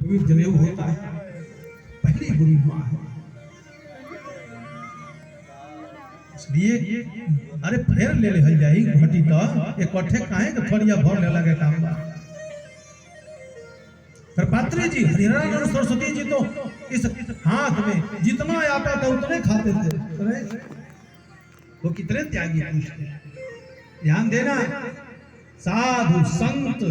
पवित्र जनेऊ होता है, पहली बुरी माँ है। इसलिए अरे फेर ले हल जाई घटी तो इकट्ठे काहे के थोड़िया भर ले लगे काम बा। पर पात्री जी हरिहरानंद सरस्वती जी तो इस हाथ में जितना आता था उतने खाते थे। अरे वो कितने त्यागी पुरुष थे। ध्यान देना, साधु संत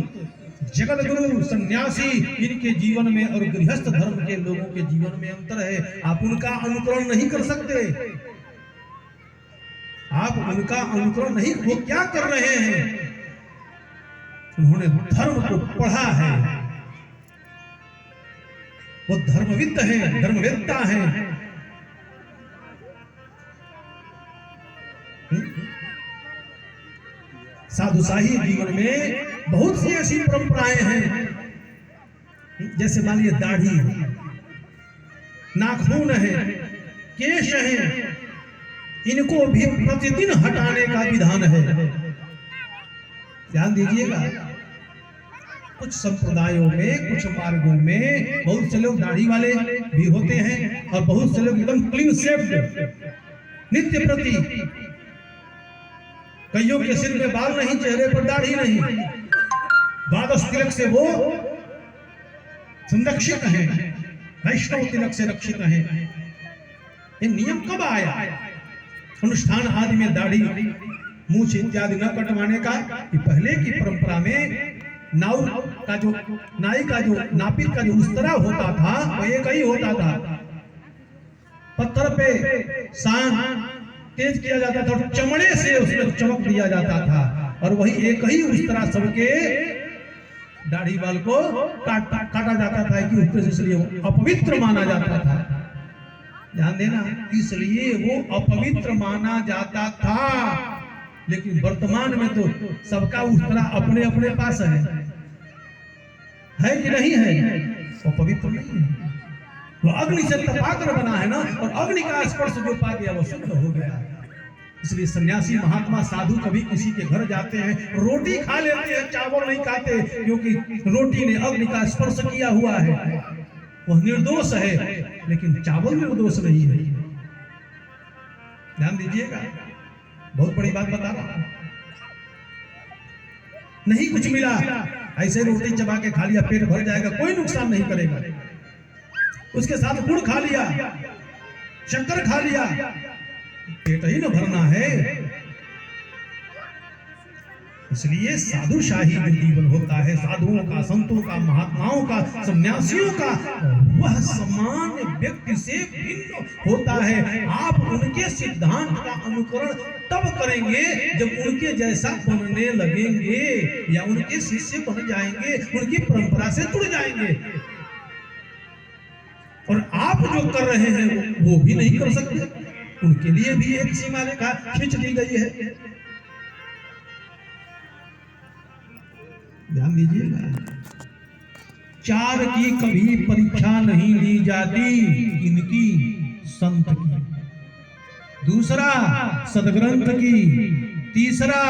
जगत गुरु सन्यासी इनके जीवन में और गृहस्थ धर्म के लोगों के जीवन में अंतर है। आप उनका अनुकरण नहीं कर सकते, आप उनका अनुकरण नहीं। वो क्या कर रहे हैं? उन्होंने धर्म को पढ़ा है, वो धर्मविद है, धर्मवेत्ता है। साधुशाही जीवन में बहुत सी ऐसी परंपराएं हैं, जैसे मान लीजिए दाढ़ी, नाखून है, केश है, इनको भी प्रतिदिन हटाने का विधान है। ध्यान दीजिएगा, कुछ संप्रदायों में, कुछ मार्गों में बहुत से लोग दाढ़ी वाले भी होते हैं और बहुत से लोग एकदम क्लीन शेव्ड, नित्य प्रति। कईयों के सिर में बाल नहीं, चेहरे पर दाढ़ी नहीं, द्वादश तिलक से वो संरक्षित हैं, वैष्णव तिलक से रक्षित हैं। ये नियम कब आया? अनुष्ठान आदि में दाढ़ी, मूछ इत्यादि न कटवाने का कि पहले की परंपरा में नाउ का जो नाई का जो नापित का जो उस्तरा होता था वो एक ही होता था। पत्थर पे सान तेज किया जाता था और चमड़े से उसमें चमक दिया जाता था, और वही एक ही उस्तरा सबके दाढ़ी बाल को काटा जाता था कि इसलिए वो अपवित्र माना जाता था। ध्यान देना, इसलिए वो अपवित्र माना जाता था। लेकिन वर्तमान में तो सबका उस्तरा अपने अपने पास है कि नहीं है? वो पवित्र नहीं है, वो अग्नि से तपाकर बना है ना, और अग्नि का स्पर्श जो पा गया वो शुद्ध हो गया। इसलिए सन्यासी महात्मा साधु कभी किसी के घर जाते हैं, रोटी खा लेते हैं, चावल नहीं खाते, क्योंकि रोटी ने अग्नि का स्पर्श किया हुआ है, वह निर्दोष है। लेकिन चावल निर्दोष नहीं है। ध्यान दीजिएगा, बहुत बड़ी बात बता रहा हूं। नहीं कुछ मिला, ऐसे रोटी चबा के खा लिया, पेट भर जाएगा, कोई नुकसान नहीं करेगा। उसके साथ गुड़ खा लिया, शक्कर खा लिया, पेट ही न भरना है। इसलिए साधुशाही जो जीवन होता है, साधुओं का, संतों का, महात्माओं का, सन्यासियों का, वह सामान्य व्यक्ति से भिन्न होता है। आप उनके सिद्धांत का अनुकरण तब करेंगे जब उनके जैसा बनने लगेंगे, या उनके शिष्य बन जाएंगे, उनकी परंपरा से जुड़ जाएंगे। और आप जो कर रहे हैं वो भी नहीं कर सकते, उनके लिए भी एक सीमा रेखा खींच दी गई है। ध्यान दीजिएगा, चार की कभी परीक्षा नहीं ली जाती, इनकी संत की, दूसरा सदग्रंथ की, तीसरा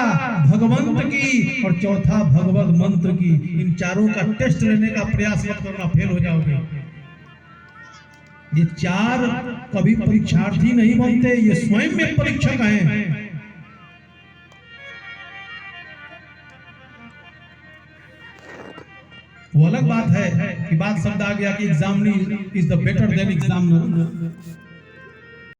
भगवंत की, और चौथा भगवत मंत्र की। इन चारों का टेस्ट लेने का प्रयास मत करना, फेल हो जाओगे। ये चार कभी परीक्षार्थी नहीं बनते, ये स्वयं में परीक्षक हैं। वो अलग बात है कि बात शब्द आ गया कि examinee is the better than examiner.